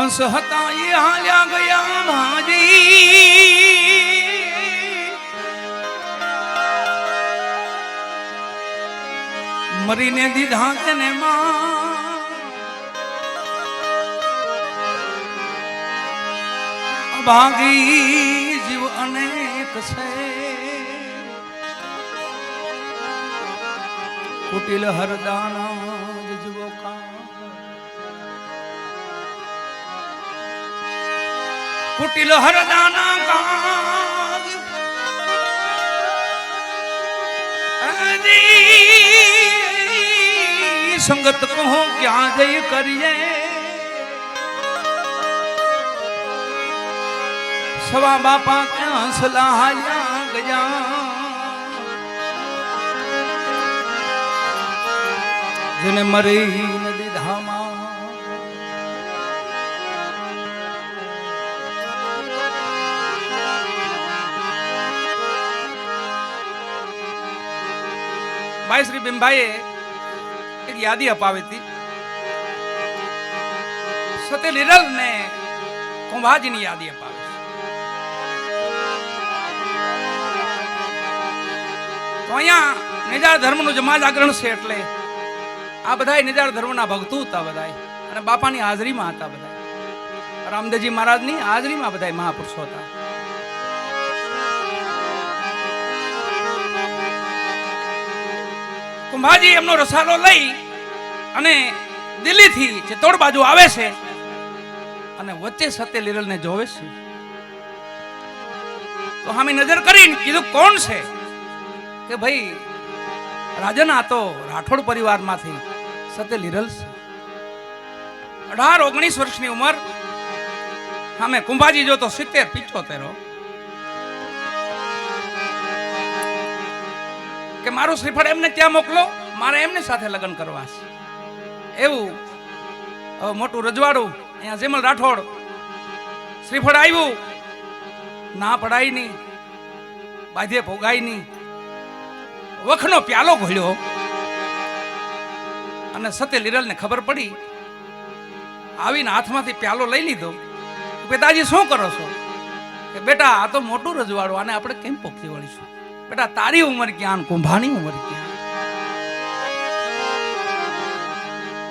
હંસ હતા એ હાલ્યા ગયા ભાજી મરીને દીધા તેને માં ભાગી જીવ અનેક છે કુટિલ હરદાના જીવો કુટિલ હરદાના કાગ સંગત કહો ક્યાં જઈ કરીએ સવા બાપા ક્યાં સલાહ્યા ગયા જેને મરી નદી ધામા ભાઈ શ્રી બિંબાઈએ એક યાદી અપાવી હતી સતે લીરલ ને કુંભાજીની યાદી અપાવી તો અહીંયા નિજાર ધર્મનું જમા જાગરણ છે એટલે આ બધા નિજાર ધર્મના ભક્તો હતા બધા અને બાપાની હાજરીમાં હતા બધા રામદેવજી મહારાજની હાજરીમાં બધા મહાપુરુષો હતા કુંભાજી એમનો રસાલો લઈ અને દિલ્હીથી ચિત્તોડ બાજુ આવે છે અને વચ્ચે સત્ય લીરલને જોવે છે તો હામી નજર કરીને કીધું કોણ છે કે ભાઈ રાજન આ તો રાઠોડ પરિવારમાંથી સત્ય લીરલ છે 18-19 વર્ષની ઉંમર સામે કુંભાજી જો તો 70-75 કે મારું શ્રીફળ એમને ત્યાં મોકલો મારે એમની સાથે લગ્ન કરવા છે એવું મોટું રજવાડું અહીંયા જેમલ રાઠોડ શ્રીફળ આવ્યું ના પડાય નહીં બાધે ભોગાય નહીં વખનો પ્યાલો ઘોળ્યો અને સત્ય લીરલને ખબર પડી આવીને હાથમાંથી પ્યાલો લઈ લીધો પિતાજી શું કરો છો કે બેટા આ તો મોટું રજવાડું આને આપણે કેમ પોખી વળીશું બેટા તારી ઉંમર ક્યાં કુંભાની ઉંમર ક્યાં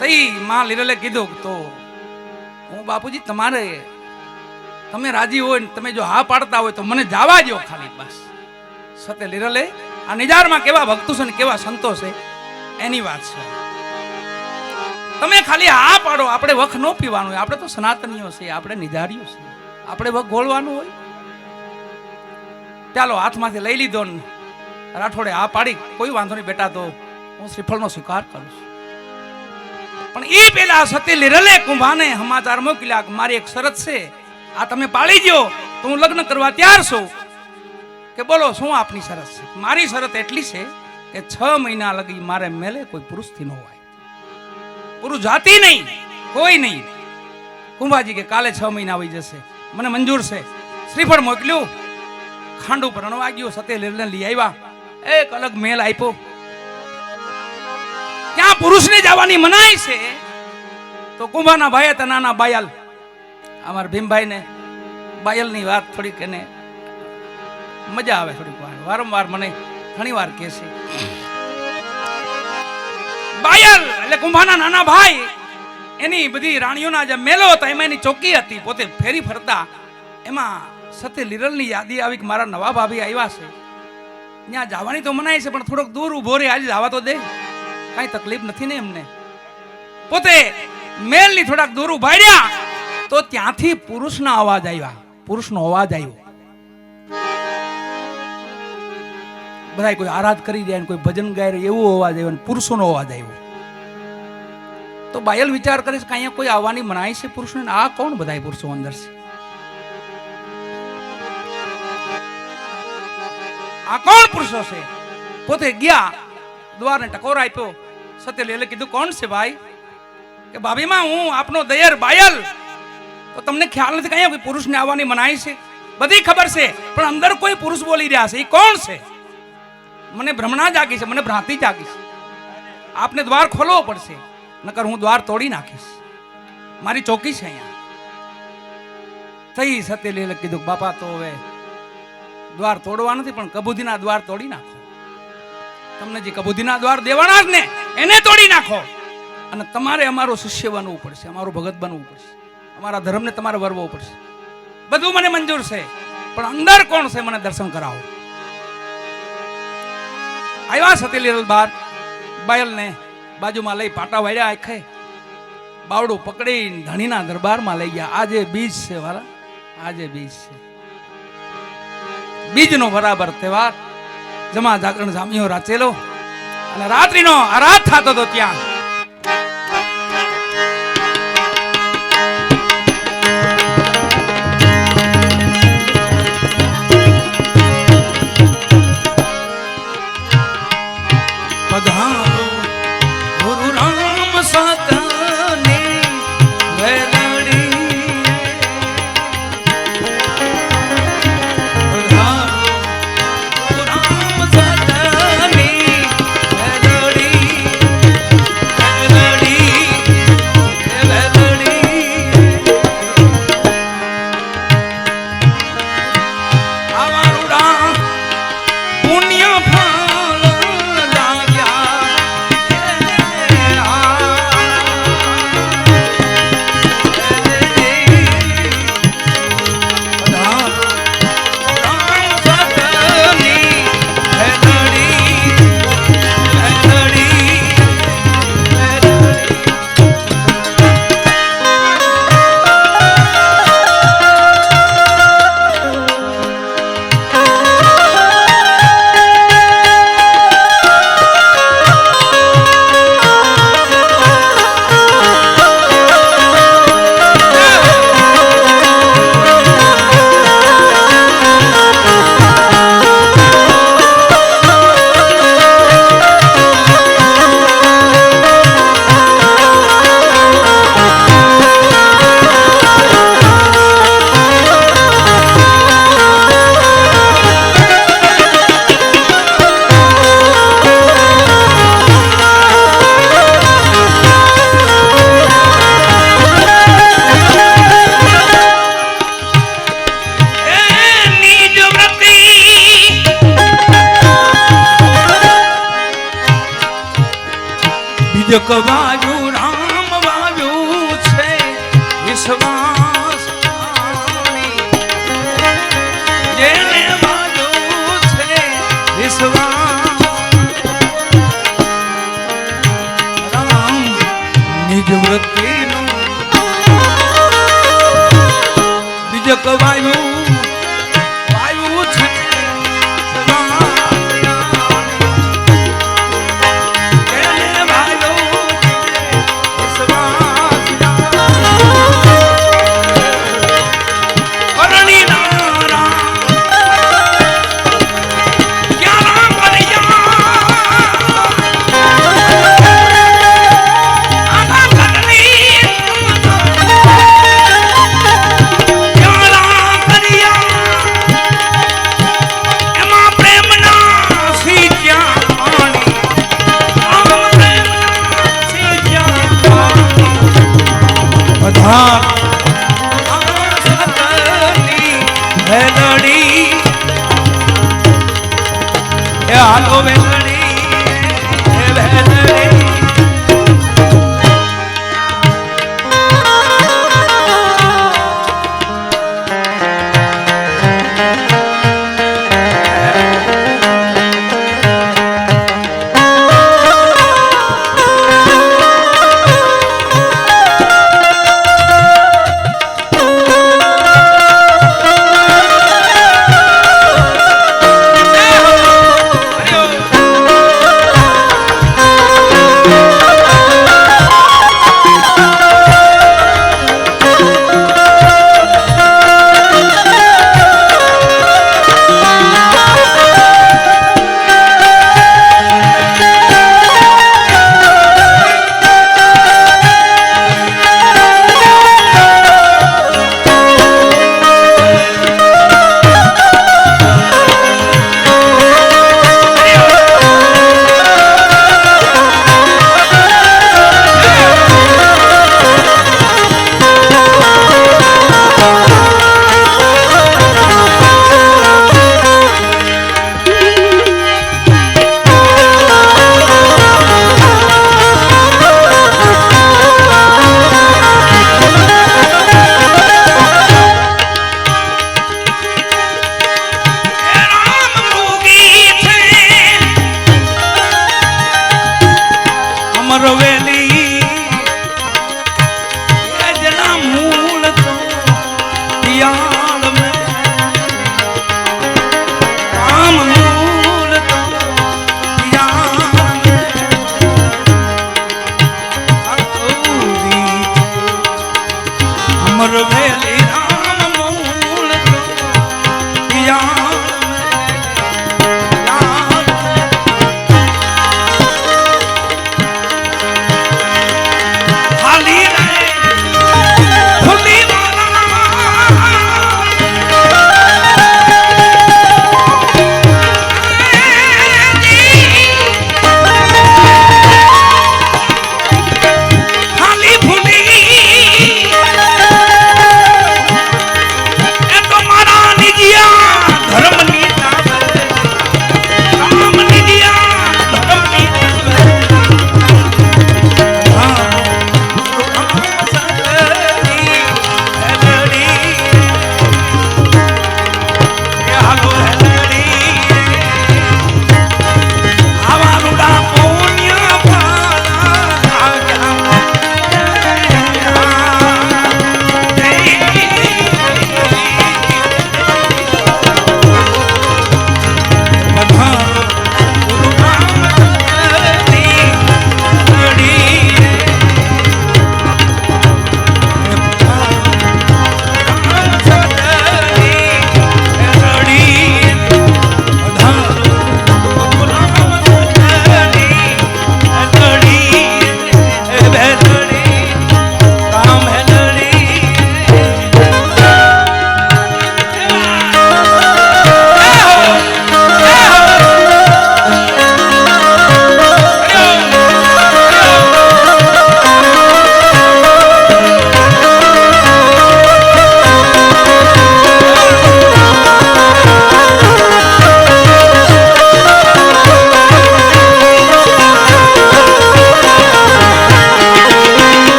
તઈ માં લીરલે કીધું તો હું બાપુજી તમારે તમે રાજી હોય ને તમે જો હા પાડતા હોય તો મને જવા દો ખાલી બસ સત્ય લીરલે આ નિજારમાં કેવા ભક્તો છે ને કેવા સંતો છે એની વાત છે તમે ખાલી હા પાડો આપણે વખ ન પીવાનું હોય આપણે તો સનાતનીઓ છે આપણે નિજારીઓ છે આપણે વખ ગોળવાનું હોય ચાલો હાથમાંથી લઈ લીધો ને રાઠોડે આ પાડી કોઈ વાંધો નહીં બેટા તો હું શ્રીફળનો સ્વીકાર કરું છું પણ એ પેલા સત્ય લીરલે કુંભાને સમાચાર મોકલ્યા કે મારી એક શરત છે આ તમે પાળી દો તો હું લગ્ન કરવા તૈયાર છું કે બોલો શું આપની શરત છે મારી શરત એટલી છે કે 6 મહિના લગી મારે મેલે કોઈ પુરુષથી ન હોય પુરુષ જાતિ નહીં કોઈ નહીં કુંભાજી કે કાલે 6 મહિના આવી જશે મને મંજૂર છે શ્રીફળ મોકલ્યું ખાંડ ઉપર રણવા ગયો સત્ય લીરલને લઈ આવ્યા એક અલગ મેલ આપ્યો ત્યાં પુરુષને જવાની મનાઈ છે તો કુંભાના ભાઈ હતા નાના બાયલ અમારા ભીમભાઈ ને બાયલ ની વાત થોડીક એને મજા આવે થોડીક વારંવાર મને ઘણી વાર કહે છે બાયલ એટલે કુંભાના નાના ભાઈ એની બધી રાણીઓના જે મેલો હતા એમાં એની ચોકી હતી પોતે ફેરી ફરતા એમાં સત્ય લીરલની યાદી આવી કે મારા નવા ભાભી આવ્યા છે ત્યાં જવાની તો મનાય છે પણ થોડોક દૂર ઉભો રહે આજે જવા તો દે કઈ તકલીફ નથી ને એમને પોતે મેલની થોડાક દૂર ઉભા રહ્યા તો ત્યાંથી પુરુષના અવાજ આવ્યા પુરુષનો અવાજ આવ્યો બધા કોઈ આરાધ કરી રહ્યા કોઈ ભજન ગાય રહ્યા એવો અવાજ આવ્યો અને પુરુષોનો અવાજ આવ્યો તો બાયલ વિચાર કરે છે કે અહીંયા કોઈ આવવાની મનાય છે પુરુષને આ કોણ બધા પુરુષો અંદર છે આ કોણ પુરુષો છે પોતે ગયા દ્વારને ટકોર આપ્યો સત્ય લીરલે કીધું કોણ છે ભાઈ કે ભાભીમાં હું આપનો દયર બાયલ તો તમને ખ્યાલ નથી કે અહીંયા કોઈ પુરુષને આવવાની મનાઈ છે બધી ખબર છે પણ અંદર કોઈ પુરુષ બોલી રહ્યા છે એ કોણ છે મને ભ્રમણા જાગી છે મને ભ્રાંતિ જાગી છે આપને દ્વાર ખોલવો પડશે નકર હું દ્વાર તોડી નાખીશ મારી ચોકી છે અહીંયા થઈ સતીલીલે કીધું બાપા તો હવે દ્વાર તોડવા નથી પણ કબૂધીના દ્વાર તોડી નાખો. તમને જે કબૂધીના દ્વાર દેવાના જ ને એને તોડી નાખો અને તમારે અમારો શિષ્ય બનવું પડશે, અમારો ભગત બનવું પડશે, અમારા ધર્મને તમારે વરવો પડશે. બધું મને મંજૂર છે પણ અંદર કોણ છે મને દર્શન કરાવો. આવ્યા સતીલીલ બાર બાયલને બાજુમાં લઈ પાટા વાળ્યા આખે બાવડું પકડી ધણીના દરબારમાં લઈ ગયા. આજે બીજ છે વાલા, આજે બીજ છે, બીજનો બરાબર તહેવાર. જમા જાગરણ જામ્યો રાચેલો અને રાત્રિનો આરાધ થતો હતો ત્યાં. પધારો ગુરુ રામ સતને વેલડી, પધારો ગુરુ રામ સતને વેલડી, વેલડી, અમારું રામ પુણ્ય ફળ વાયુ રામ વાયુ છે વિશ્વાસ, જેને વાયુ છે વિશ્વાસ. રામ નિજ વૃત્તિનો બીજક વાયુ વાયુ છે હાલો વેલડી વેલડી.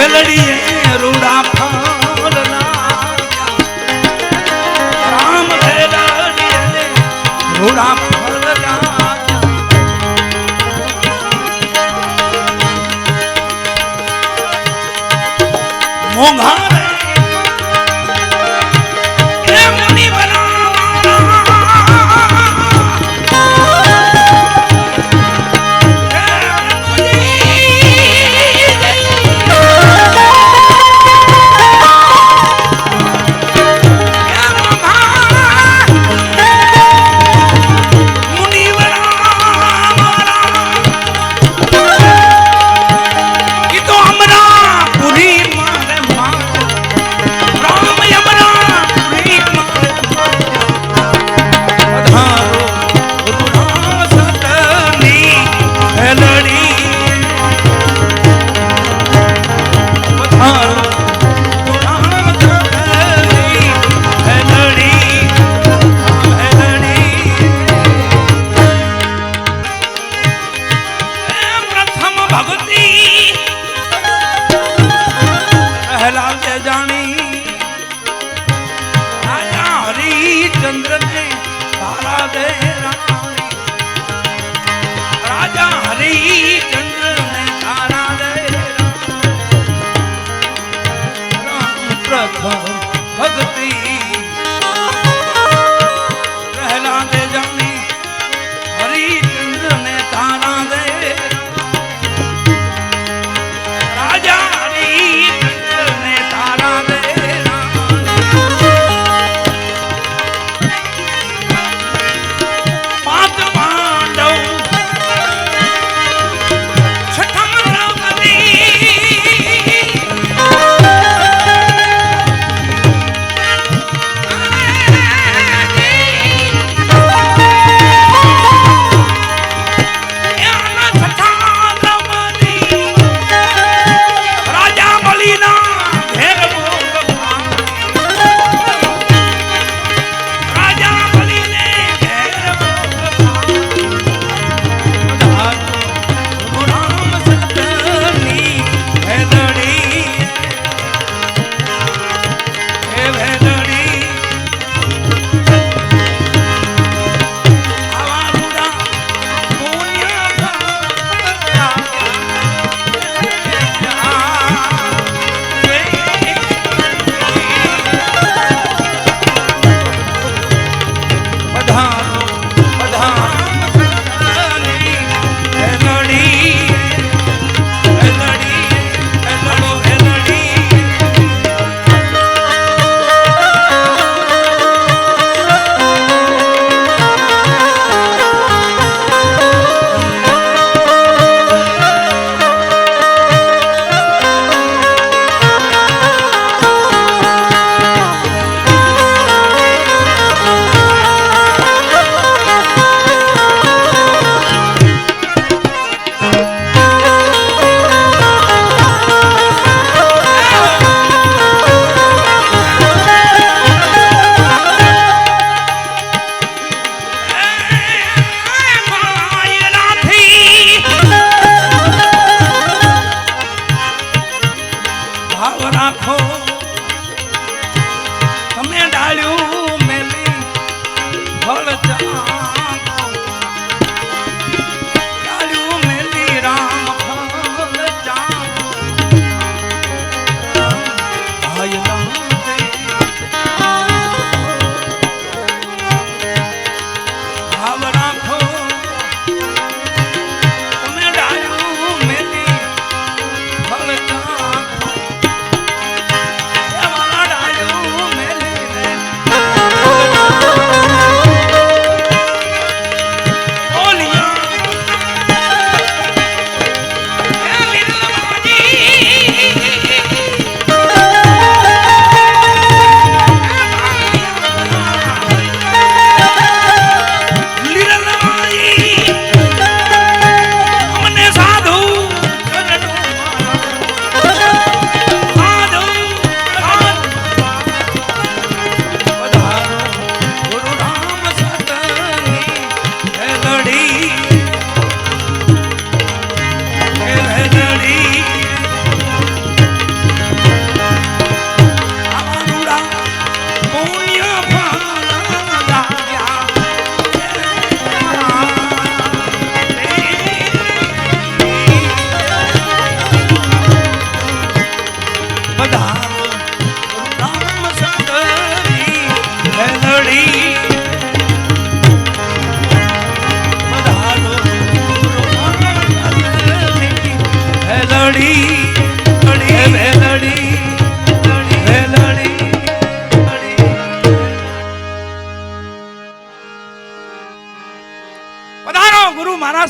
વેલડીએ રૂડા ફળ રામ વેલડીએ રૂડા ફળ મોંઘા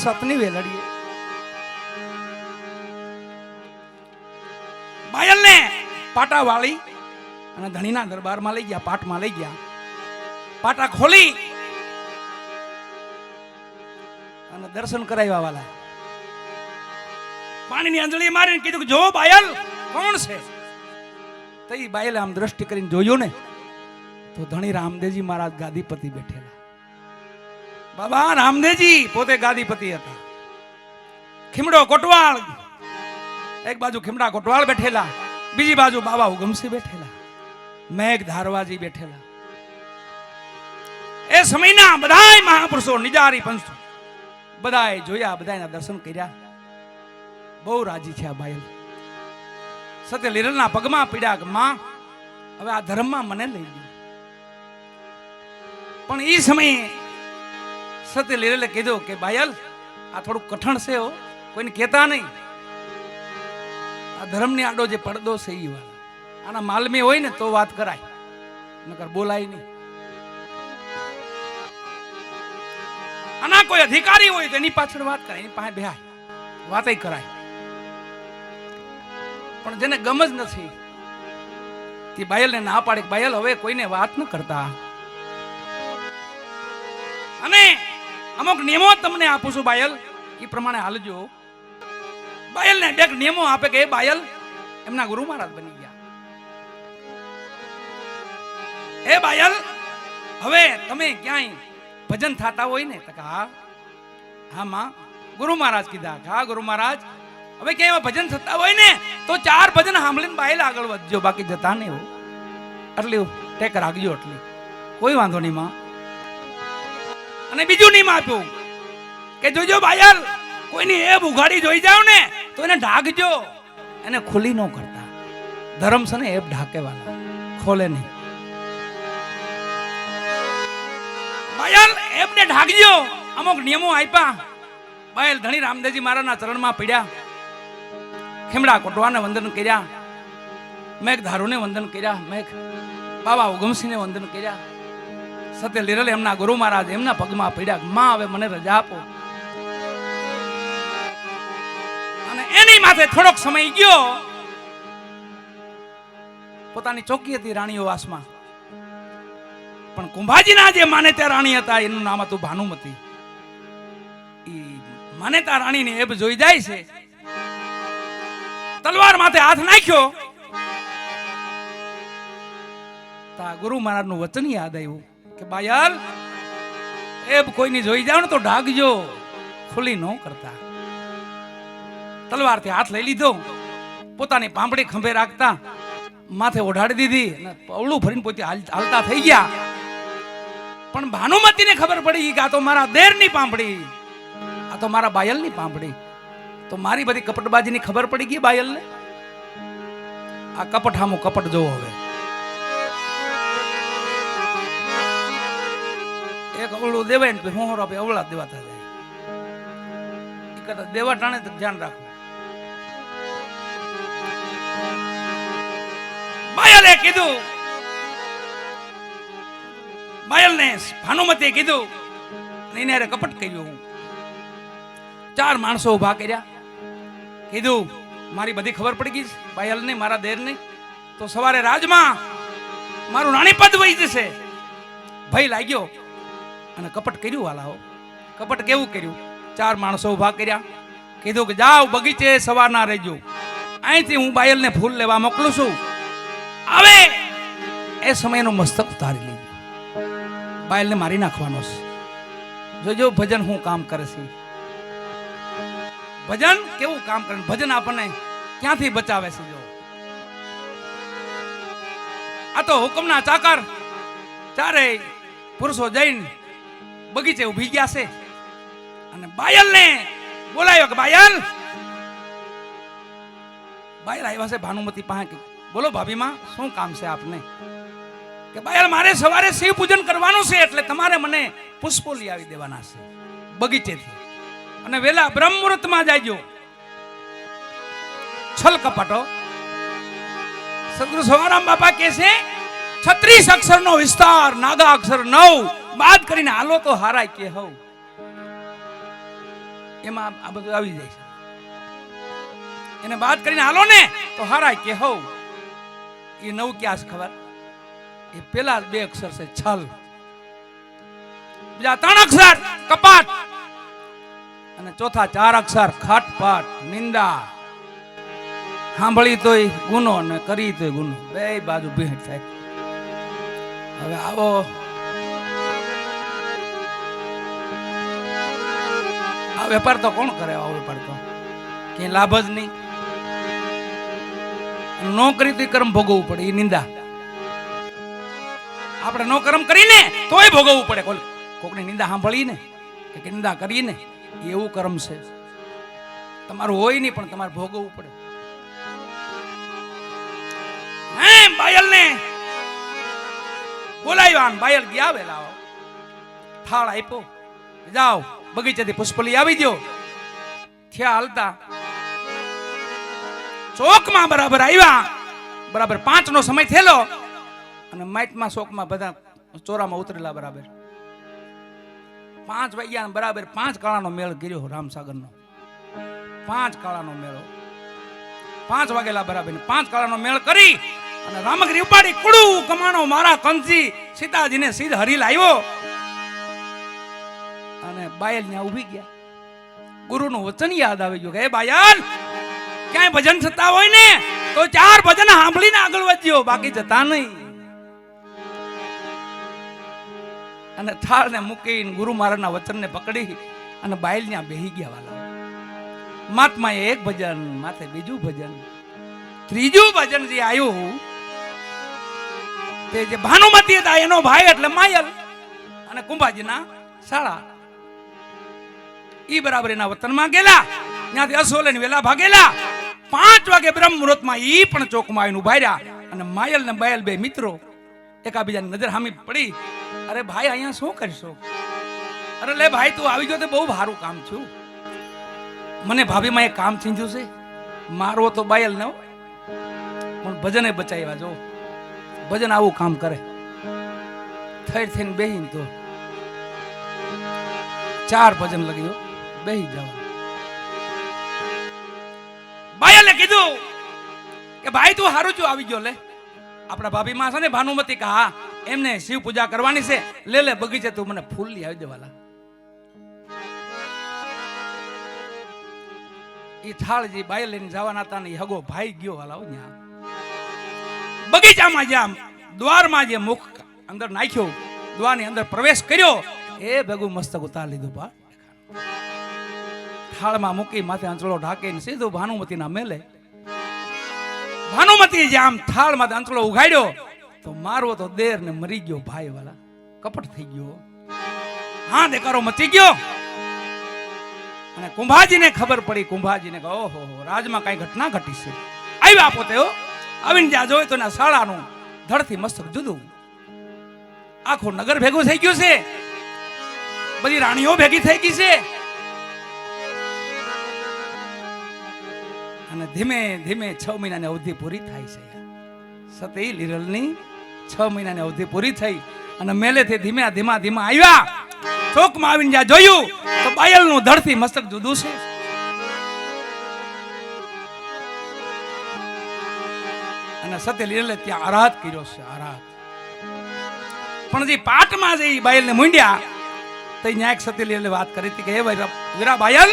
સતની વેલડીએ બાયલને પાટા વાળી અને ધણીના દરબારમાં લઈ ગયા, પાટમાં લઈ ગયા. પાટા ખોલી અને દર્શન કરાવ્યા વાલા. પાણીની અંજળી મારીને કીધું કે જો બાયલ કોણ છે? તો એ બાયલે આમ દ્રષ્ટિ કરીને જોયું ને તો ધણી રામદેવજી મહારાજ ગાદીપતિ બેઠેલા. બાબા રામદેવજી પોતે ગાદીપતિ હતા. ખીમડો કોટવાળ, એક બાજુ ખીમડા કોટવાળ બેઠેલા, બીજી બાજુ બાબા ઉગમસિંહ બેઠેલા, મેઘ ધારવાજી બેઠેલા. એ સમયના બધાય મહાપુરુષો નિજારી પંચો બધાએ જોયા, બધાના દર્શન કર્યા. બહુ રાજી છે આ બાયલ. સત્ય લીરલના પગમાં પીડ્યા કે માં હવે આ ધર્મમાં મને લઈ ગયો. પણ એ સમયે સત્ય લીરલે કીધું કે બાયલ આ થોડું કઠણ છે હો, કોઈને કહેતા નહીં. આ ધર્મની આડો જે પડદો છે એ વાત આના માલમી હોય ને તો વાત કરાય, નકર બોલાય નહીં. આના કોઈ અધિકારી હોય તો એની પાછળ વાત કરાય, એની પાસે બેહાય, વાતય કરાય. પણ જેને ગમ જ નથી તે બાયલને ના પાડે, બાયલ હવે કોઈને વાત ન કરતા. અને અમુક નિયમો તમને આપું છું બાયલ, એ પ્રમાણે હાલજો. બાયલને બે નિયમો આપે કે એ બાયલ એમના ગુરુ મહારાજ બની ગયા. એ બાયલ હવે તમે ક્યાંય ભજન થતા હોય ને તો હા હા માં ગુરુ મહારાજ કીધા કે હા ગુરુ મહારાજ હવે ક્યાંય ભજન થતા હોય ને તો 4 ભજન સાંભળીને બાયલ આગળ વધજો, બાકી જતા નહીં. આટલી ટેક રાખજો, એટલી કોઈ વાંધો નહીં માં. અને બીજું નિયમ આપ્યું કે જોજો બાયલ કોઈની એબ ઉઘાડી જોઈ જાવ ને તો એને ઢાંકજો, એને ખુલ્લી ન કરતા. ધર્મ છે ને એબ ઢાકે વાળા, ખોલે નહીં. બાયલ એબને ઢાંકજો. અમુક નિયમો આપ્યા. બાયલ ધણી રામદેવજી મહારાજના ચરણમાં પડ્યા, ખીમડા કોટવાને વંદન કર્યા, મેઘ ધારુને વંદન કર્યા, મેઘ બાબા ઉગમસિંહને વંદન કર્યા. સત્ય લીરલ એમના ગુરુ મહારાજ એમના પગમાં પડ્યા, માં હવે મને રજા આપો. અને એની માથે થોડોક સમય ગયો. પોતાની ચોકી હતી રાણીઓ વાસમાં, પણ કુંભાજીના જે માનેતા રાણી હતા એનું નામ હતું ભાનુમતી. ઈ માનેતા રાણીને એબ જોઈ જાય છે, તલવાર માથે હાથ નાખ્યો. તા ગુરુ મહારાજનું વચન યાદ આવ્યું કે બાયલ એબ કોઈની જોઈ જાવ ને તો ઢાંકજો, ખુલ્લી ન કરતા. તલવારથી હાથ લઈ લીધો, પોતાની પાંપડી ખંભે રાખતા માથે ઓઢાડી દીધી અને પવળું ફરીને પોતે હાલતા થઈ ગયા. પણ ભાનુમતીને ખબર પડી કે આ તો મારા દેરની પાંપડી, આ તો મારા બાયલની પાંપડી. તો મારી બધી કપટબાજીની ખબર પડી ગઈ બાયલને. આ કપટ હામું કપટ જોવો. હવે એક અવળું દેવાય ને હું આપે અવળા દેવાતા જાય. એ કદાચ દેવા ટાણે તો ધ્યાન રાખવું. બાયલે કીધું, બાયલને ભાનુમતીએ કીધું, એને અરે કપટ કર્યું. 4 માણસો ઉભા કર્યા, કીધું મારી બધી ખબર પડી ગઈ બાયલને, મારા દેરને, તો સવારે રાજમાં મારું રાણીપદ વહી જશે. ભય લાગ્યો અને કપટ કર્યું. વાલાઓ કપટ કેવું કર્યું? 4 માણસો ઉભા કર્યા, કીધું કે જાઓ બગીચે સવારના રહેજો, અહીંથી હું બાયલને ફૂલ લેવા મોકલું છું. હવે એ સમયનું મસ્તક ઉતારી લીધું. બાયલને મારી નાખવાનો છે. જોજો ભજન હું કામ કરે છે. ભજન કેવું કામ કરે. ભજન આપણને ક્યાંથી બચાવે છે. જો આ તો હુકમના ચાકર 4 પુરુષો જઈને બગીચે ઉભી ગયા છે અને બાયલને બોલાયો કે બાયલ. બાયલ આવ્યા છે ભાનુમતી પાસે. બોલો ભાભી માં શું કામ છે આપને? કે બાયલ મારે સવારે શિવ પૂજન કરવાનું છે, એટલે તમારે મને પુષ્પો લઈ આવી દેવાના છે બગીચેથી, અને વેલા બ્રહ્મ મુહૂર્તમાં જાયજો. છલ કપટો. સદગુરુ સવારામ બાપા કહે છે 36 અક્ષરનો વિસ્તાર, નાગા અક્ષર 9 બાદ કરીને હાલો તો હારાય કે હવ. એમાં આ બધું આવી જાય છે. એને વાત કરીને હાલો ને તો હારાય કે હો એ નવ ક્યાં છે ખબર? એ પેલા 2 અક્ષર છે છલ, બીજા 3 અક્ષર કપાટ, અને ચોથા 4 અક્ષર ખટપટ નિંદા. સાંભળી તોય ગુનો ને કરી તોય ગુનો, બે બાજુ ભેટ થાય. હવે આવો આ વેપાર તો કોણ કરે? આવો વેપાર તો કે લાભ જ નહીં. નોકરી તો કર્મ ભોગવવું પડે, એ નિંદા. આપણે નો કર્મ કરીને તોય ભોગવવું પડે. કોકની નિંદા સાંભળીને કે નિંદા કરીને એવું કર્મ છે. તમારું હોય નહીં પણ તમારે ભોગવવું પડે. બાયલ ને બોલાવ્યા, બાયલ ગયા વેલા થાળ આપ્યો, જાઓ બગીચાથી પુષ્પલી આવી દો. થયા હાલતા ચોકમાં બરાબર આવ્યા, બરાબર 5 નો સમય થયેલો, અને માઇટમાં ચોકમાં બધા ચોરામાં ઉતરેલા. બરાબર 5 વાગ્યા બરાબર 5 કાળાનો મેળ કર્યો રામસાગરનો. 5 કાળાનો મેળો 5 વાગેલા બરાબર 5 કાળાનો મેળ કરી અને રામગરી ઉપાડી કુડું કમાણો મારા કંસી સીતાજીને સીધ હરી લાવ્યો. અને બાયલ ત્યાં ઉભી ગયા. ગુરુનું વચન યાદ આવી ગયું કે હે બાયલ, ક્યાંય ભજન થતા હોય ને તો 4 ભજન સાંભળીને આગળ વધજો, બાકી જતા નહીં. અને થાળને મૂકીને ગુરુ મહારાજના વચનને પકડી અને બાયલ ત્યાં બેહી ગયા. વાલા મહાત્માએ 1 ભજન, માથે બીજું ભજન, ત્રીજું ભજન જે આવ્યું તે જે ભાનુમતી હતા એનો ભાઈ એટલે માયલ અને કુંભાજીના શાળા. ઈ બરાબર એના વતનમાં ગયેલા. ત્યાંથી અસોલે વેલા ભાગેલા. 5 વાગે બ્રહ્મ મુહૂર્તમાં ઈ પણ ચોકમાં આવીને ઉભા રહ્યા. અને માયલ ને બાયલ 2 મિત્રો એકાબીજાની નજર સામે પડી. અરે ભાઈ અહીંયા શું કરશો? અરે લે ભાઈ તું આવી ગયો તો બહુ સારું કામ થયું. મને ભાભીમાં એક કામ ચીંધ્યું છે. મારવો તો બાયલ ને પણ ભજને બચાવ્યા. જો ભજન આવું કામ કરે. થઈને બેહીને તો 4 ભજન લગ્યો, બેહી જાવ. બાયલે કીધું કે ભાઈ તું હારું છું આવી ગયો. લે આપણા ભાભી માં છે ને ભાનુમતી, કે હા એમને શિવ પૂજા કરવાની છે, લે લે બગીચે તું મને ફૂલ લઈ આવી દેવાલા. એ થાળજી બાયલ લઈને જવાના હતા ને હગો ભાઈ ગયો વાલા. ત્યાં બગીચામાં જ્યાં દ્વારમાં જે મુખ અંદર નાખ્યો, દ્વારની અંદર પ્રવેશ કર્યો, એ ભેગું મસ્તક ઉતાર લીધું. બા થાળમાં મૂકી માથે અંચળો ઢાંકીને સીધું ભાનુમતીના મેલે. ભાનુમતી જ્યાં થાળમાં અંચળો ઉઘાડ્યો તો મારવો તો દેર ને મરી ગયો. ભાઈ વાલા કપટ થઈ ગયો. હા દેકારો મચી ગયો. અને કુંભાજીને ખબર પડી. કુંભાજીને કહો ઓહો રાજમાં કઈ ઘટના ઘટી છે. આવ્યા પોતે આવીને જ્યાં જોયું તો એના શાળાનું ધડથી મસ્તક જુદું. આખું નગર ભેગું થઈ ગયું છે. બધી રાણીઓ ભેગી થઈ ગઈ છે. અને ધીમે ધીમે 6 મહિનાની અવધિ પૂરી થાય છે. સતી લીરલની 6 મહિનાની અવધિ પૂરી થઈ અને મેલેથી ધીમે ધીમા ધીમા આવ્યા. ચોકમાં આવીને જ્યાં જોયું તો બાયલનું ધડથી મસ્તક જુદું છે. અને સતી લીરલે ત્યાં આરાધ કર્યો છે. આરાધ પણ જે પાટમાં જે બાયલને મૂંડ્યા તો ન્યાયક સતી લીરલે વાત કરી હતી કે હે વીરા બાયલ,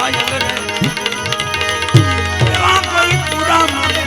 પાયલ રે એવા કોઈ પૂરા મને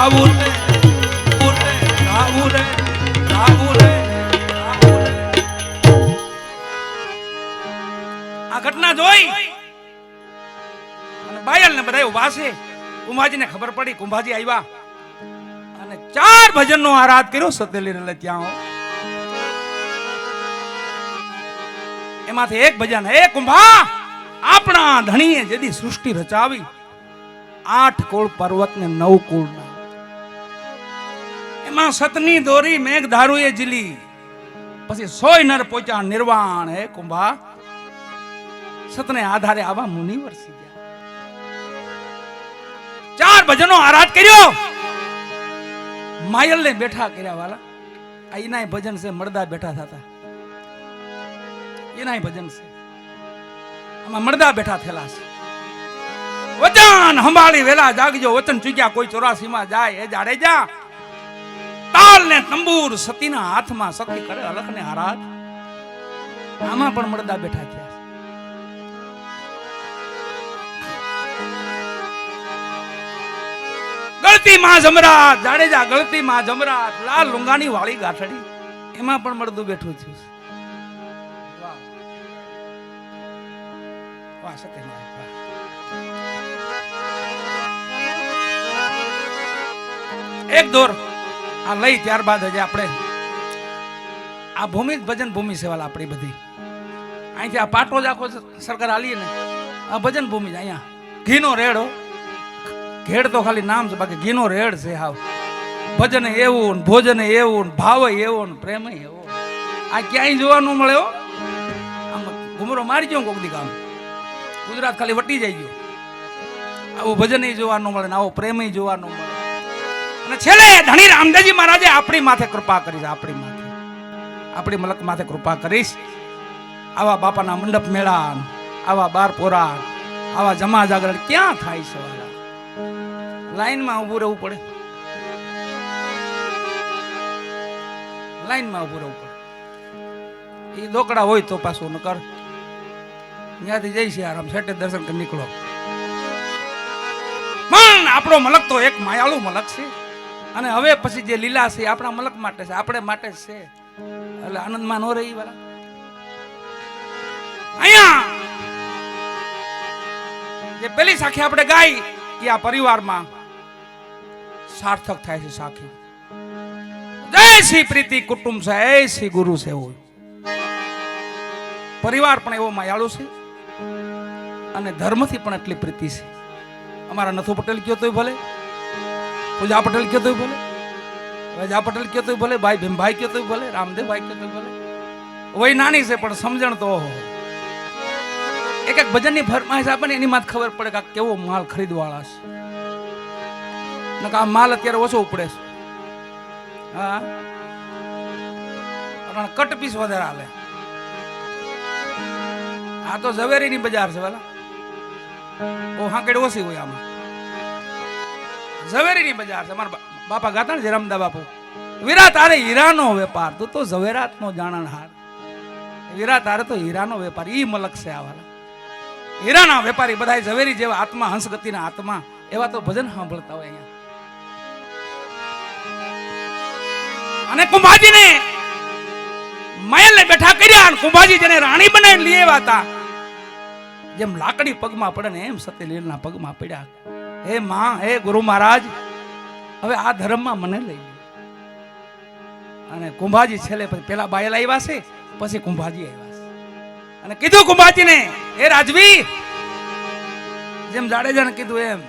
ગાવું રે ગાવું રે ગાવું રે ગાવું રે. આ ઘટના જોઈ અને બાયલ ને બધા ઉભા છે. કુંભાજી ને ખબર પડી, કુંભાજી આવ્યા અને 4 ભજન નો આરાધ કર્યો સતેલી રલે ત્યાં. એમાંથી એક ભજન, હે કુંભા આપણા ધણીએ જેદી સૃષ્ટિ રચાવી 8 કુળ પર્વત ને 9 કુળ ના, એમાં સતની દોરી મેઘ ધારુએ જીલી, પછી 100 નર પોચા નિર્વાણ. હે કુંભા સતને આધારે આવા મુનિ વરસી ગયા. 4 ભજનો આરાધ કર્યો. માયલ ને બેઠા કર્યા વાલા. આ એના ભજન છે, મળદા બેઠા થતા એના ભજન છે. આમાં મળદા બેઠા થયેલા છે. વચન સંભાળી વેલા જાગજો, વચન ચૂક્યા કોઈ 84 માં જાય. એ જાડેજા તાલ ને તંબૂર સતીના હાથમાં, સતી કરે અલખ ને આરાધ. આમાં પણ મળદા બેઠા થયા. ગળતી માં જમરાત, જાડેજા ગળતી માં જમરાત, લાલ લુંગાની વાળી ગાંઠડી, એમાં પણ મળદું બેઠું થયું છે. એક દોર આ લઈ ત્યારબાદ હજી આપણે આ ભૂમિ ભજન ભૂમિ સેવા આપણી બધી અહીંથી આ પાટો જ આખો સરકાર હાલીએ ને, આ ભજન ભૂમિ અહીંયા ઘીનો રેડો. ઘેડ તો ખાલી નામ છે, બાકી ઘીનો રેડ છે. હાવ ભજન એવું, ભોજન એવું, ભાવ એવો, પ્રેમ એવો. આ ક્યાંય જોવા ન મળે. આમ ઘુમરો મારી ગયો કોક દી કામ, ગુજરાત ખાલી વટી જાય ગયો. આવું ભજન જોવા ન મળે ને આવો પ્રેમ જોવા ન મળે. અને છેલ્લે ધણી રામદેવજી મહારાજે આપણી માથે કૃપા કરી છે. આપણી માથે, આપણી મલક માથે કૃપા કરીશ. આવા બાપાના મંડપ મેળા, આવા બાર પોરા, આવા જમા જાગરણ ક્યાં થાય છે? લાઈનમાં ઉભું રહેવું પડે, લાઈનમાં ઉભું રહેવું પડે. એ દોકડા હોય તો પાછું ન કર, ત્યાંથી જઈ છે આરામ સેટે દર્શન કરી નીકળો. પણ આપણો મલક તો એક માયાળુ મલક છે. અને હવે પછી જે લીલા છે આપણા મલક માટે છે, આપણે માટે છે. એટલે આનંદમાં ન રહી વાળા. અહીંયા જે પેલી સાખી આપણે ગાઈ એ આ પરિવારમાં સાર્થક થાય છે. સાખી જય શ્રી પ્રીતિ કુટુંબ છે, શ્રી ગુરુ છે. એવું પરિવાર પણ એવો માયાળુ છે અને ધર્મથી પણ એટલી પ્રીતિ છે. અમારા નથુ પટેલ કયો તોય ભલે, પૂજા પટેલ કયો તોય ભલે, વેજા પટેલ કયો તોય ભલે, ભાઈ ભીમભાઈ કયો તોય ભલે, રામદેવભાઈ કયો તોય ભલે. વય નાની છે પણ સમજણ તો એક એક ભજનની ફરમાઈશ આપે ને એની માં ખબર પડે કે કેવો માલ ખરીદવાળા છે. આ માલ અત્યારે ઓછો ઉપડે છે. હા, કટ પીસ વધારે હાલે. આ તો ઝવેરીની બજાર છે વાલા. ઓ હાંકેડ ઓછી હોય આમાં. ઝવેરીની બજાર છે. મારા બાપા ગાતા ને જયરામદા બાપુ, વીરા તારે હીરાનો વેપાર, તું તો ઝવેરાતનો જાણનહાર. વીરા તારે તો હીરાનો વેપાર. ઈ મલક છે આ વાલા. હીરાના વેપારી બધા ઝવેરી જેવા આત્મા, હંસગતિના આત્મા, એવા તો ભજન સાંભળતા હોય અહીંયા. અને કુંભાજીને મહેલને બેઠા કર્યા અને કુંભાજી જેને રાણી બનાવીને લઈ આવ્યા હતા, જેમ લાકડી પગમાં પડે ને એમ સત્યલીલના પગમાં પડ્યા. હે માં, હે ગુરુ મહારાજ, હવે આ ધર્મમાં મને લઈ લો. અને કુંભાજી છેલ્લે પછી પેલા બાયલ આવ્યા છે, પછી કુંભાજી આવ્યા છે અને કીધું કુંભાજીને, હે રાજવી, જેમ જાડેજાને કીધું એમ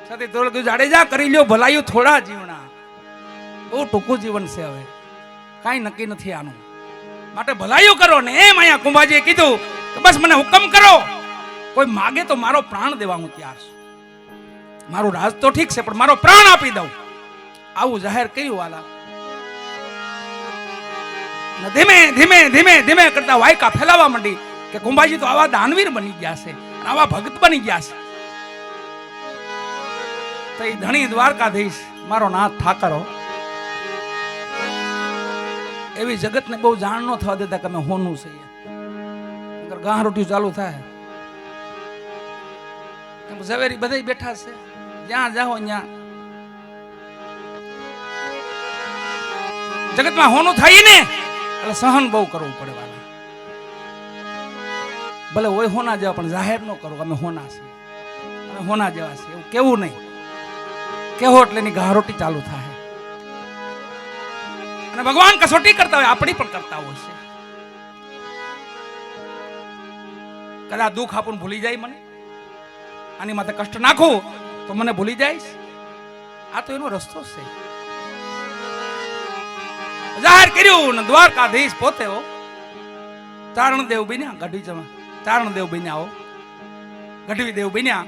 સતી તોલ કીધું, જાડેજા કરી લ્યો ભલાયું થોડા જીવના, બહુ ટૂંકું જીવન છે, હવે કાંઈ નક્કી નથી આનું, માટે ભલાયું કરો ને. એમ અહીંયા કુંભાજીએ કીધું કે બસ મને હુકમ કરો, કોઈ માગે તો મારો પ્રાણ દેવા હું તૈયાર છું. મારું રાજ તો ઠીક છે પણ મારો પ્રાણ આપી દઉં. આવું જાહેર કર્યું વાલા. ધીમે ધીમે ધીમે ધીમે કરતા વાયકા ફેલાવા માંડી કે કુંભાજી તો આવા દાનવીર બની ગયા છે, આવા ભગત બની ગયા છે. તો એ ધણી દ્વારકાધીશ મારો નાથ ઠાકરો એવી જગતને બહુ જાણ ન થવા દેતા કે અમે હોનું છે. ગાહ રોટી ચાલુ થાય, ઝવેરી બધા બેઠા છે, જ્યાં જાઓ ત્યાં જગતમાં હોનું થાય ને એટલે સહન બહુ કરવું પડે વાલા. ભલે હોય હોના જેવા પણ જાહેર ન કરો અમે હોના છીએ, અમે હોના જેવા છીએ એવું કેવું નહીં. કેવો એટલે એની ગારોટી ચાલુ થાય. અને ભગવાન કસોટી કરતા હોય, આપણી પણ કરતા હોય છે. કદાચ દુઃખ આપણને ભૂલી જાય, મને આની માથે કષ્ટ નાખું તો મને ભૂલી જાય. આ તો એનો રસ્તો છે. જાહેર કર્યું ને દ્વારકાધીશ પોતે હો ચારણદેવ બન્યા. ગઢવીમાં ચારણદેવ બન્યા હો, ગઢવી દેવ બન્યા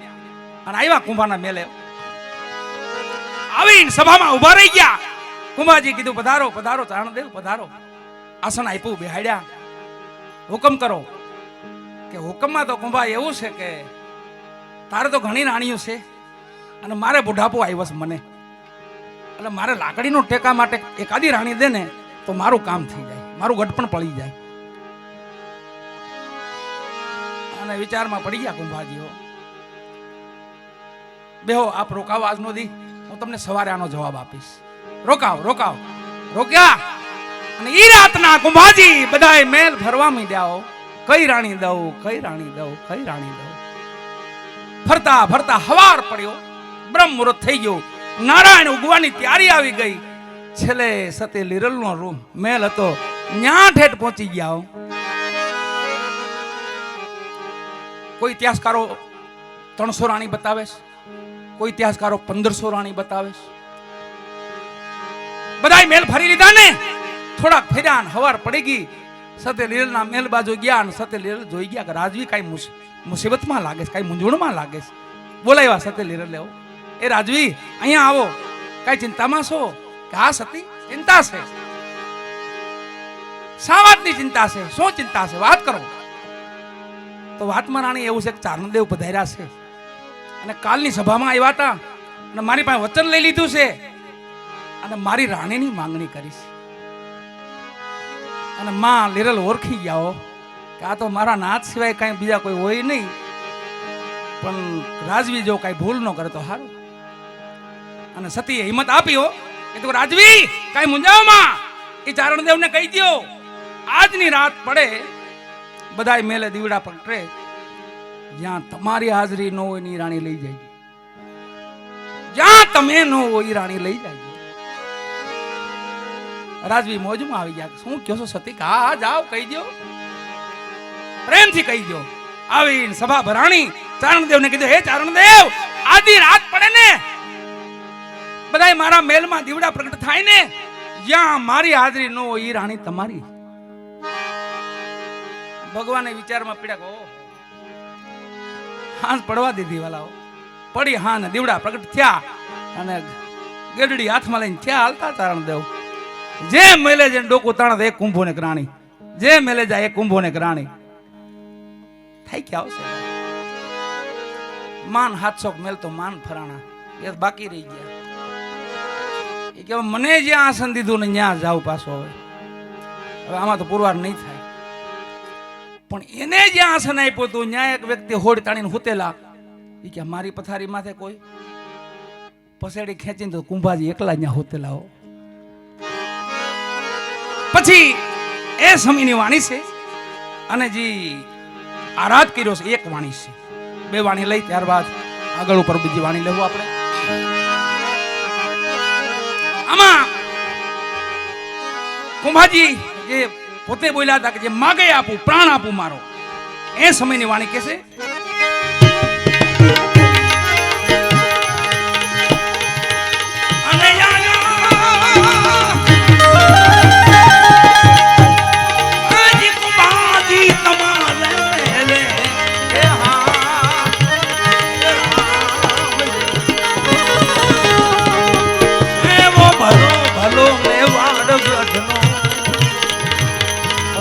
અને આવ્યા કુંભાના મેલે. આવીને સભામાં ઉભા રહી ગયા. કુંભાજી કીધું પધારો પધારો ચારણદેવ પધારો. આસન આપ્યું, બેહાડ્યા. હુકમ કરો. કે હુકમમાં તો કુંભા એવું છે કે તારે તો ઘણી રાણીઓ છે અને મારે બુઢાપો આવ્યો છે મને, એટલે મારે લાકડીનો ટેકા માટે એકાદી રાણી દે ને તો મારું કામ થઈ જાય, મારું ગઢ પણ પડી જાય. અને વિચારમાં પડી ગયા કુંભાજીઓ. બેહો, આપ રોકાવો આજનો દી, હું તમને સવારે આનો જવાબ આપીશ. રોકાવ રોકાવ. રોક્યા અને ઈ રાતના કુંભાજી બધાય મેલ ફરવા માંડ્યા. કઈ રાણી દઉં, કઈ રાણી દઉં, કઈ રાણી દઉં. ફરતા ફરતા હવાર પડ્યો, બ્રહ્મ મુહૂર્ત થઈ ગયો, નારાયણ ઉગવાની તૈયારી આવી ગઈ. છેલ્લે સતે લીરલનો રૂમ મેલ હતો, ન્યા ઠેઠ પહોંચી ગયા. કોઈ ઇતિહાસકારો 300 રાણી બતાવે છે, કોઈ ઇતિહાસકારો 1500 રાણી બતાવે છે. બધાય મેલ ફરી લીધા ને, થોડાક ફેર્યા ને હવાર પડી ગઈ. સતે લીરલના મેલ બાજુ ગયા અને સતે લીરલ જોઈ ગયા કે રાજવી કઈ મુસીબતમાં લાગે છે, કઈ મૂંઝવણમાં લાગે છે. બોલાવ્યા સતે લીરલ. એ રાજવી અહીંયા આવો, કઈ ચિંતામાં છો? કે હા સતી ચિંતા છે. શા વાતની ચિંતા છે? શું ચિંતા છે? વાત કરો. તો વાતમાં રાણી એવું છે કે ચારણદેવ પધાર્યા છે અને કાલની સભામાં આવ્યા હતા અને મારી પાસે વચન લઈ લીધું છે અને મારી રાણીની માંગણી કરીશ. અને માં લીરલ ઓળખી ગયા કે આ તો મારા નાથ સિવાય કઈ બીજા કોઈ હોય નહીં, પણ રાજવી જો કઈ ભૂલ ન કરે તો સારું. અને સતીએ હિંમત આપી કે તું રાજવી કઈ મૂંઝાવમાં, એ ચારણદેવને કહી દો આજની રાત પડે બધાય મેલે દીવડા પકડે, જ્યાં તમારી હાજરી ન હોય ની રાણી લઈ જાય, જ્યાં તમે ન હોય રાણી લઈ જાય. રાજવી મોજમાં આવી ગયા. શું કહો છો સતી? હા જાઓ કહી દો, પ્રેમથી કહી દો. આવીને સભા ભરાણી. ચારણદેવ ને કીધું, હે ચારણદેવ, આધી રાત પડે ને બધાય મારા મેલમાં દીવડા પ્રગટ થાય ને, જ્યાં મારી હાજરી ન હોય એ રાણી તમારી. ભગવાને વિચારમાં પીડ્યા. હાંસ પડવા દીધી વાલાઓ. પડી હા ને દીવડા પ્રગટ થયા અને ગેડડી હાથમાં લઈને થયા હાલતા ચારણદેવ. જે મેલે જે ડોકું તાણ એક કુંભો ને રાણી, જે મેલે જાય એક કુંભો ને રાણી થઈ ગયા આવશે. માન 700 મેલ તો માન ફરાણા એ બાકી રહી ગયા. એ કે મને જ્યાં આસન દીધું ને ત્યાં જાવ પાછો. હવે આમાં તો પુરવાર નહીં થાય, પણ એને જ્યાં આસન આપ્યું હતું ત્યાં એક વ્યક્તિ હોડ તાણીને હુતેલા. એ કે મારી પથારી માથે કોઈ પસેડી ખેંચીને તો કુંભાજી એકલા ત્યાં હુતેલા. પછી એ સમયની વાણી છે અને જે આરાધ કર્યો છે એક વાણી છે. બે વાણી લઈ ત્યારબાદ આગળ ઉપર બીજી વાણી લેવું આપણે. આમાં કુંભાજી જે પોતે બોલ્યા હતા કે જે માગે આપું, પ્રાણ આપું મારો, એ સમયની વાણી કે છે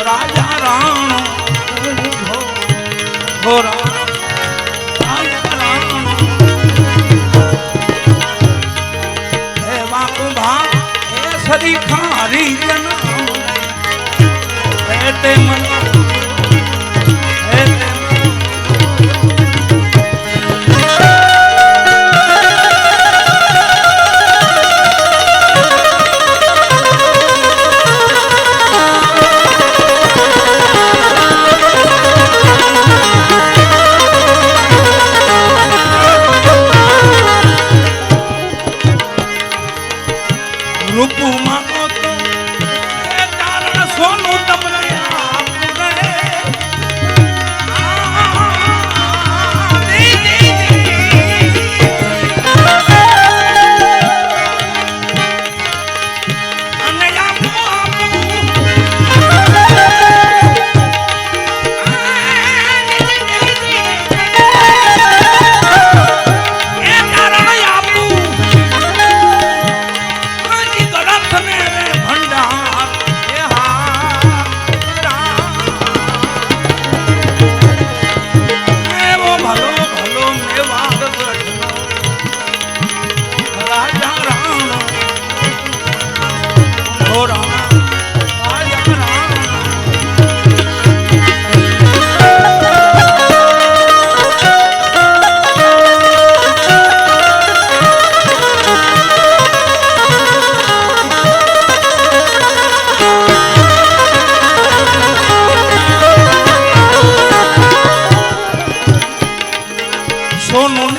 રાજા રાણો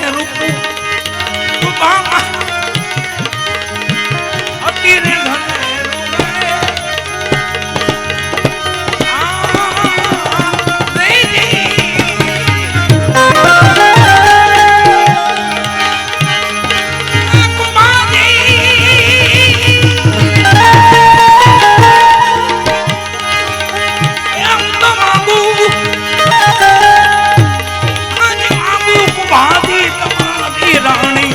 ને રૂપ બાવા અતિ રે ધને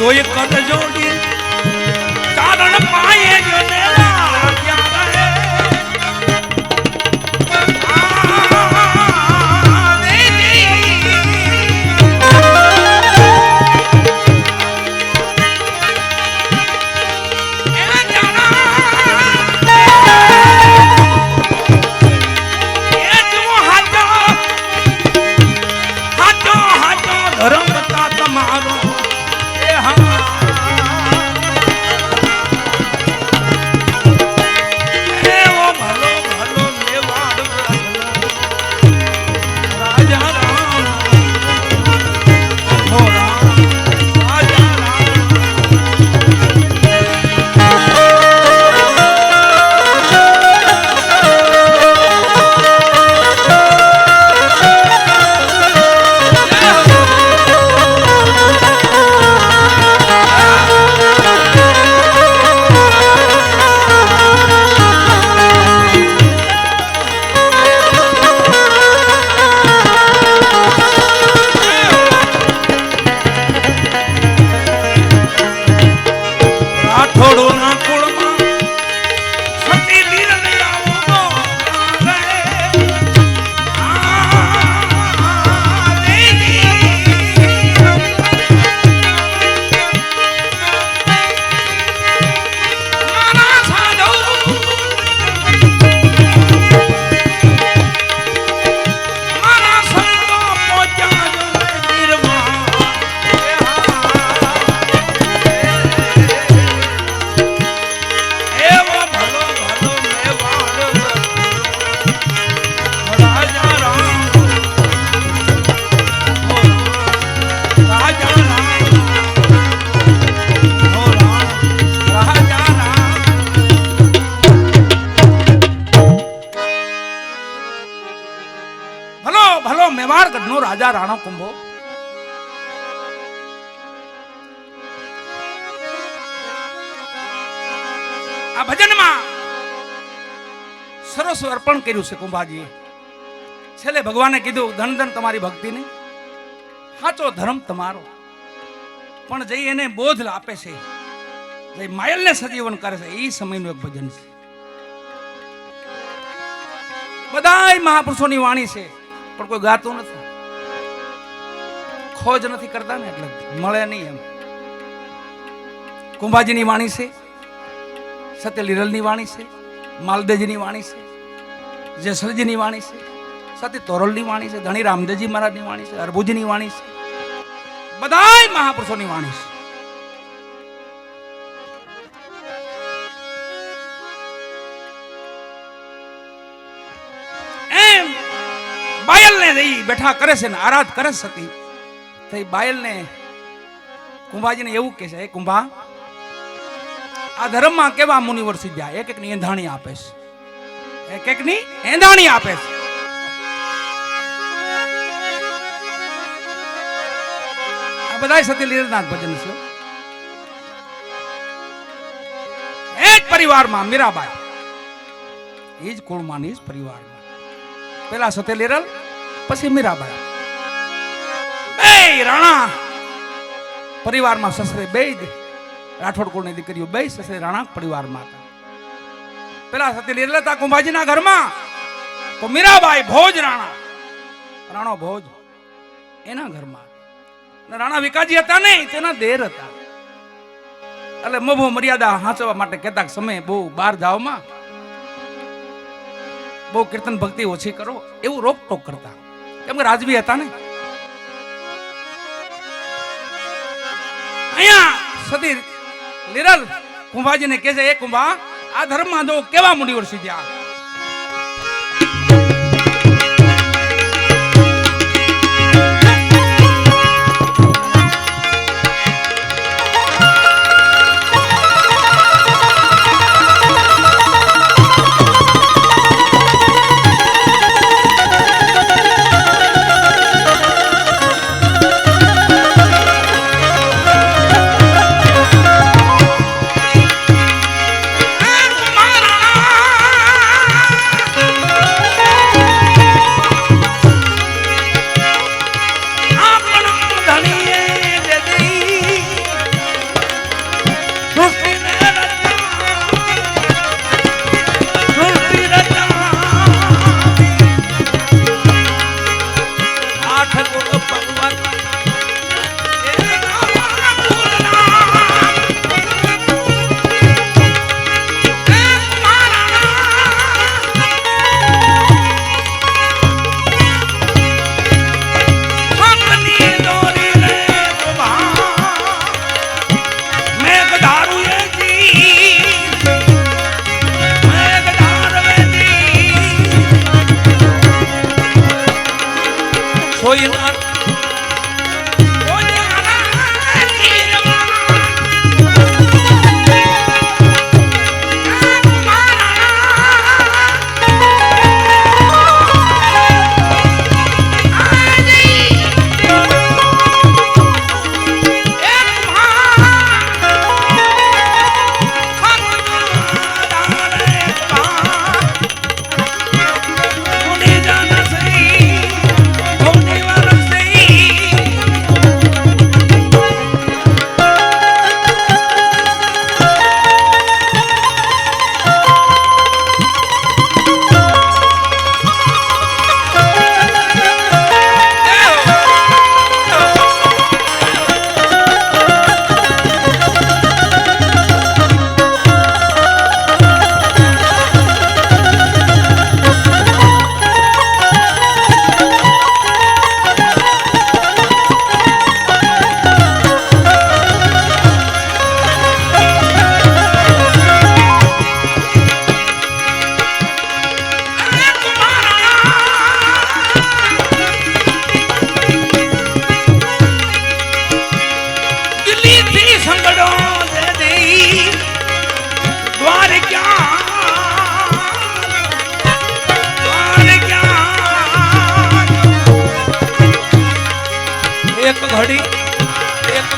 જોઈ કદ જોડી ચારણ પાયે જનેલા ક્યાં રહે મેવાડગઢનો રાજા રાણા કુંભો આ ભજનમાં સરસ અર્પણ કર્યું છે કુંભાજીએ. છેલ્લે ભગવાને કીધું ધન ધન તમારી ભક્તિને, સાચો ધર્મ તમારો. પણ જઈ એને બોધ આપે છે, જઈ માયલને સજીવન કરે છે, એ સમયનું એક ભજન છે. બધાય મહાપુરુષોની વાણી છે પણ કોઈ ગાતું નથી, ખોજ નથી કરતા ને એટલે મળે નહીં. એમ કુંભાજીની વાણી છે, સત્ય લીરલની વાણી છે, માલદેવજીની વાણી છે, જેસલજીની વાણી છે, સત્ય તોરલની વાણી છે, ધણી રામદેવજી મહારાજની વાણી છે, અરબુજીની વાણી છે, બધાય મહાપુરુષોની વાણી છે. એમ બાયલને જઈ બેઠા કરે છે ને આરાધ કરે છે સતી. તો બાયલને કુંભાજીને એવું કહે છે, એ કુંભા, આ ધર્મમાં કેવા મુનિવર સિદ્ધ્યા, એક એકની એંધાણી આપે છે, એક એકની એંધાણી આપે છે. આ બધા સતી લીરલના ભજન છે. એ જ પરિવારમાં મીરાબાઈ, એ જ કુળમાં, એ જ પરિવારમાં પેલા સતી લીરલ, પછી મીરાબાઈ, બે રાણા પરિવારમાં સસરે, બે રાઠોડ કુળની દીકરીઓ, બે સસરે રાણા પરિવારમાં હતા. પેલા સતી લીરલ હતા કુંભાજીના ઘરમાં, તો મીરાબાઈ ભોજ રાણા, રાણો ભોજ એના ઘરમાં, રાણા વિકાજી હતા ને તેના દેર હતા. એટલે મોભો મર્યાદા હાંચવા માટે કહેતા સમય બહુ બહાર જાવમાં બહુ કીર્તન ભક્તિ ઓછી કરો એવું રોકટોક કરતા, કેમ કે રાજવી હતા ને. અહીંયા સતી લીરલ કુંભાજીને કહે છે, એ કુંભા, આ ધર્મમાં જો કેવા મુનિવર સિદ્ધ્યા.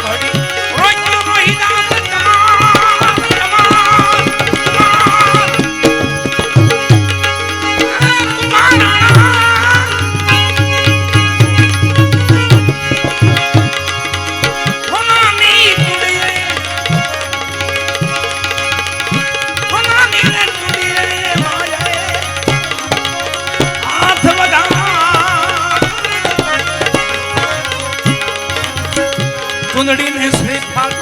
ઘડી રોજો રોહિદાસ કુંદડીને શ્રીફળ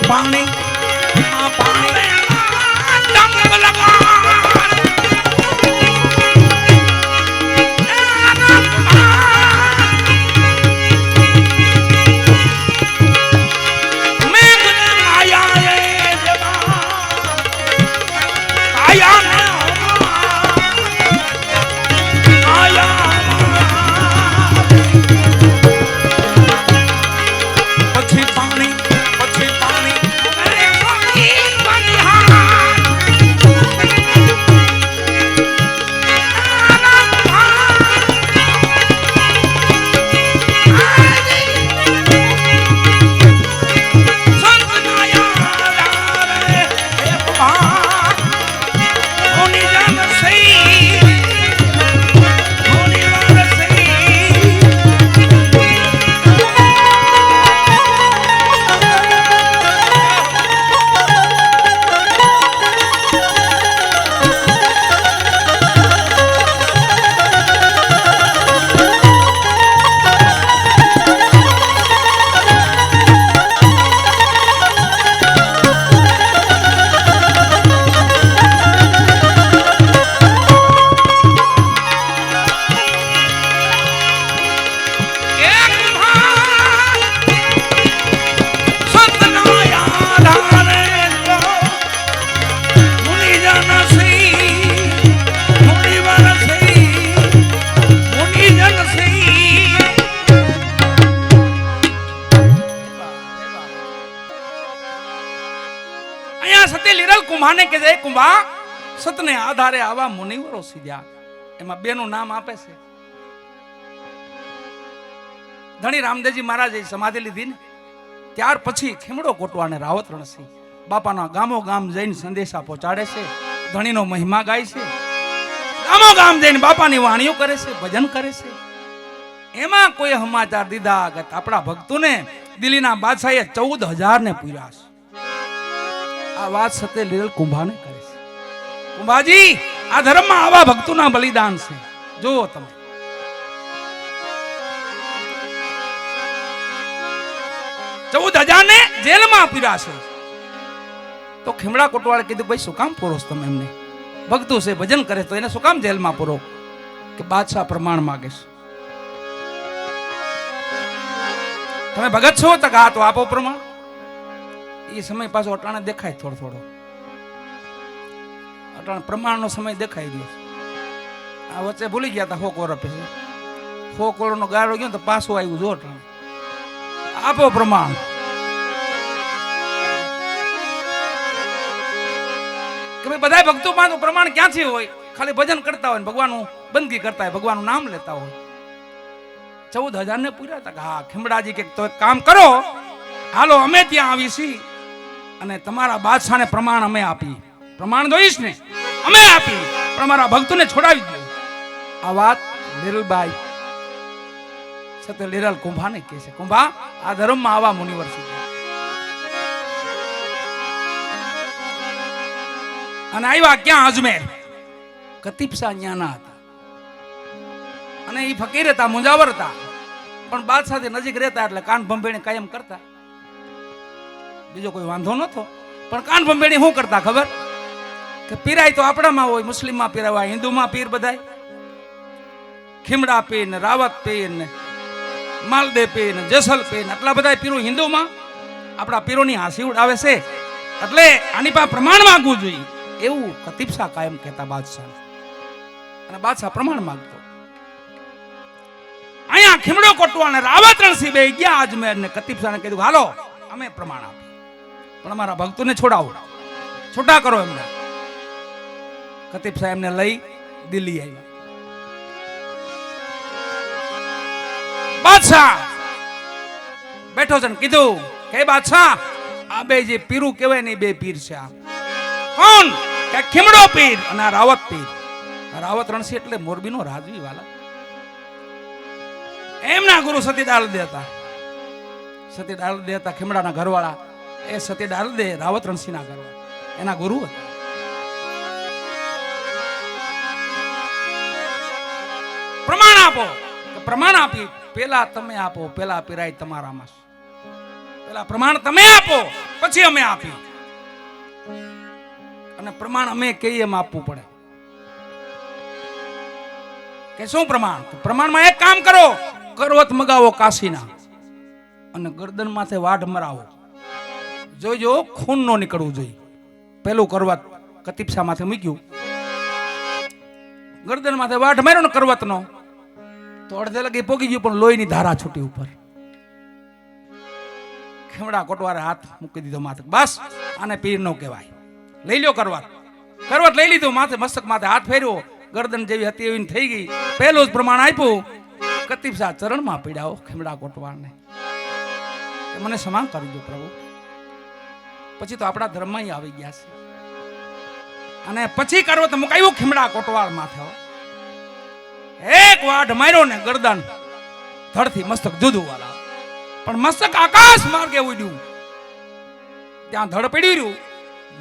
પાણી કુંભાને કે જય કુંભા સતને આધારે આવા મુનિવરો સીધ્યા. એમાં બેનું નામ આપે છે. ધણી રામદેવજી મહારાજે સમાધિ લીધી ને ત્યાર પછી ખેમડો કોટવાને રાવત રણસિંહ બાપાના ગામો ગામ જઈને સંદેશા પહોંચાડે છે. ધણીનો મહિમા ગાય છે. ગામો ગામ જઈને બાપાની વાણીઓ કરે છે, ભજન કરે છે. એમાં કોઈ સમાચાર દીધા કે આપણા ભક્તોને દિલ્હીના બાદશાહે 14,000 ને પૂર્યા છે. આ વાત સતે લીરલ કુંભાને કરે છે. કુંભાજી, આ ધર્મમાં આવા ભક્તોના બલિદાન છે. જુઓ તમે, ચૌદ 14,000 ને જેલમાં પૂર્યા છે. તો ખેમડા કોટવાળે કીધું, ભાઈ શું કામ પૂરો તમે એમને? ભક્તો છે, ભજન કરે, તો એને શું કામ જેલમાં પૂરો? કે બાદશાહ પ્રમાણ માંગે છે. તમે ભગત છો? તો હા, તો આપો પ્રમાણ. એ સમય પાછો અટાણે દેખાય થોડો થોડો. અટાણે પ્રમાણનો સમય દેખાઈ ગયો. આ વચ્ચે ભૂલી ગયા હતા 100 કોર પછી 100 કોરનો ગાળો ગયો તો પાછું આવ્યું. જો અટાણે આપો પ્રમાણ. કે ભાઈ બધા ભક્તો માં પ્રમાણ ક્યાંથી હોય? ખાલી ભજન કરતા હોય, ભગવાનનું બંદગી કરતા હોય, ભગવાનનું નામ લેતા હોય. 14,000 ને પૂર્યા હતા. હા, ખેમડાજી કે તો એક કામ કરો, હાલો અમે ત્યાં આવી છીએ અને તમારા બાદશાહને પ્રમાણ અમે આપી. પ્રમાણ જોઈશ ને અમે આપી, પણ અમારા ભક્તોને છોડાવી દો. આ વાત લીરલબાઈ સતે લીરલ કુંભાને કહે છે, કુંભા આ ધર્મમાં આવા મુનિવર શીખ્યા. અને આવ્યા ક્યાં? અજમેર. કતીપસા ન્યાના હતા અને એ ફકીર હતા, મુંજાવર હતા, પણ બાદશાહથી નજીક રહેતા એટલે કાન ભંભેણી કાયમ કરતા. બીજો કોઈ વાંધો નતો, પણ કાન ભંભેણી શું કરતા ખબર? કે પીરાય તો આપણામાં હોય, મુસ્લિમમાં પીરાવાય, હિન્દુમાં પીર બધાય ખીમડા પીર ને, રાવત પીર ને, માલદે પીર ને, જેસલ પીર ને, આટલા બધા પીરો હિન્દુમાં આપણા પીરોની હાંસી ઉડાવે છે. એટલે આની પાસે પ્રમાણ માંગવું જોઈએ એવું કતીપસા કાયમ કહેતા બાદશાહ. અને બાદશાહ પ્રમાણ માંગતો. અહીંયા ખીમડો કોટવા ને રાવત રણસિંહ બે ગયા અજમેર ને કતીપસા ને કીધું હાલો અમે પ્રમાણ આપીએ, પણ અમારા ભક્તોને છોડાવો, છૂટા કરો એમને. કતીપસા એમને લઈ દિલ્હી આવ્યા. બાદશાહ બેઠો છે ને કીધું કે બાદશાહ આ બે જે પીરું કહેવાય ને બે પીર છે. આ કોણ? કે ખીમડો પીર અને આ રાવત પીર. રાવત રણસિંહ એટલે મોરબીનો રાજવી વાલા. એમના ગુરુ સતીદાર દે હતા. સતીદાર દે હતા ખીમડાના ઘરવાળા. એ સતીદાર દે રાવત રણસિંહના ઘરવાળા, એના ગુરુ હતા. પ્રમાણ આપો. પ્રમાણ આપી પેલા તમે આપો, પેલા પીરાય તમારામાં. પેલા પ્રમાણ તમે આપો પછી અમે આપી. અને પ્રમાણ અમે કહીએ એમ આપવું પડે. કે શું પ્રમાણ? પ્રમાણમાં એક કામ કરો, કરવત મગાવો કાશીના અને ગરદન માથે વાઢ મરાવો. જોઈજો ખૂન નો નીકળવું જોઈએ. પેલું કરવત કતીપસા માથે મૂક્યું, ગરદન માથે વાઢ માર્યો ને કરવત નો, તો અડધે લગી પોગી ગયું, પણ લોહીની ધારા છૂટી ઉપર. ખીમડા કોટવારે હાથ મૂકી દીધો માથે. બસ આને પીર નો કહેવાય. લઈ લ્યો કરવત. કરવત લઈ લીધું, માથે મસ્તક માથે હાથ ફેર્યો, ગરદન જેવી હતી એવી થઈ ગઈ. પહેલું જ પ્રમાણ આપ્યું. કતીપસા ચરણમાં પીડાઓ ખીમડા કોટવારને, મને ક્ષમા કરજો પ્રભુ. પછી તો આપણા ધર્મમાં આવી ગયા છે. અને પછી કરવત મુકાયું ખીમડા કોટવાળ માથે. એક વાઢ માર્યો ને ગરદન ધડથી મસ્તક જુદું વાળા, પણ મસ્તક આકાશ માર્ગે ઉડ્યું. ત્યાં ધડ પડી રહ્યું,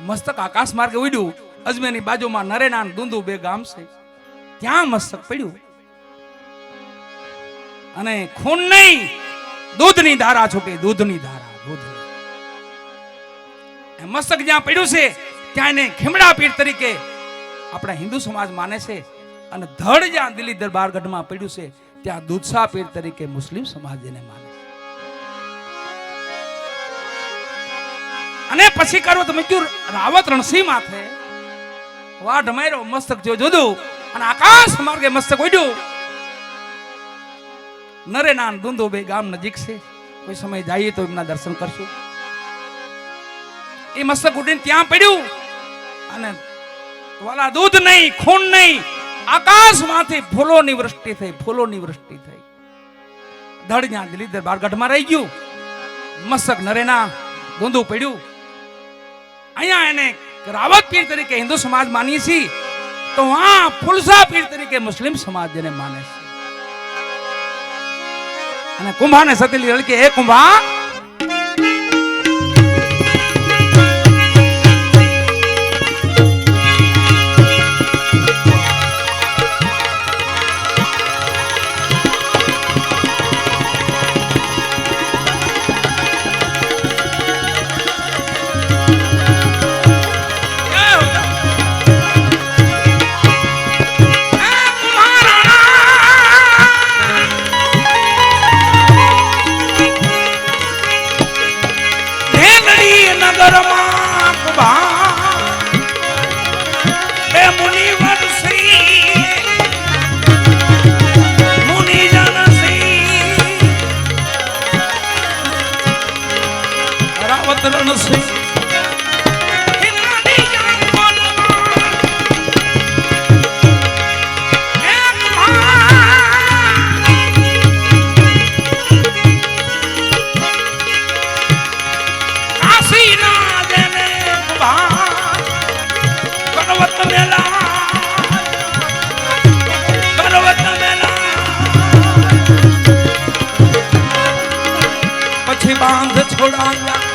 મસ્તક આકાશ માર્ગે ઉડ્યું. અજમેરની બાજુમાં નરેના દુંદુ બે ગામ છે, ત્યાં મસ્તક પડ્યું. અને ખૂન નહીં, દૂધની ધારા છૂટી. દૂધની ધારા, દૂધની. મસ્તક જ્યાં પડ્યું છે ત્યાં એને ખીમડા પીર તરીકે આપણા હિન્દુ સમાજ માને છે. અને ધડ જ્યાં દિલ્હી દરબારગઢમાં પડ્યું છે ત્યાં દૂધસા પીર તરીકે મુસ્લિમ સમાજ એને માને છે. અને પછી કરો તમે ક્યું રાવત રણસિંહ માથે વાઢ માર્યો, મસ્તક જો જુદું અને આકાશ માર્ગે મસ્તક ઉડ્યું. નરેના દુંદુ બે ગામ નજીક છે, કોઈ સમય જઈએ તો એમના દર્શન કરશું. એ મસ્તક ઉડીને ત્યાં પડ્યું અને વાલા દૂધ નહીં, ખૂન નહીં, આકાશમાંથી ફૂલોની વૃષ્ટિ થઈ. ફૂલોની વૃષ્ટિ થઈ. ધડ જ્યાં દિલ્હી દરબારગઢમાં રહી ગયું, મસ્તક નરેના દુંદુ પડ્યું. અહીંયા એને રાવત પીર તરીકે હિન્દુ સમાજ માનીએ છીએ, તો આ ફુલસા પીર તરીકે મુસ્લિમ સમાજ જેને માને છે. અને કુંભાને સતીલી રળકે, એ કુંભા છોડાયા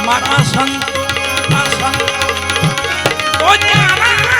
મારા સંત ઓ જાના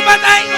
बताई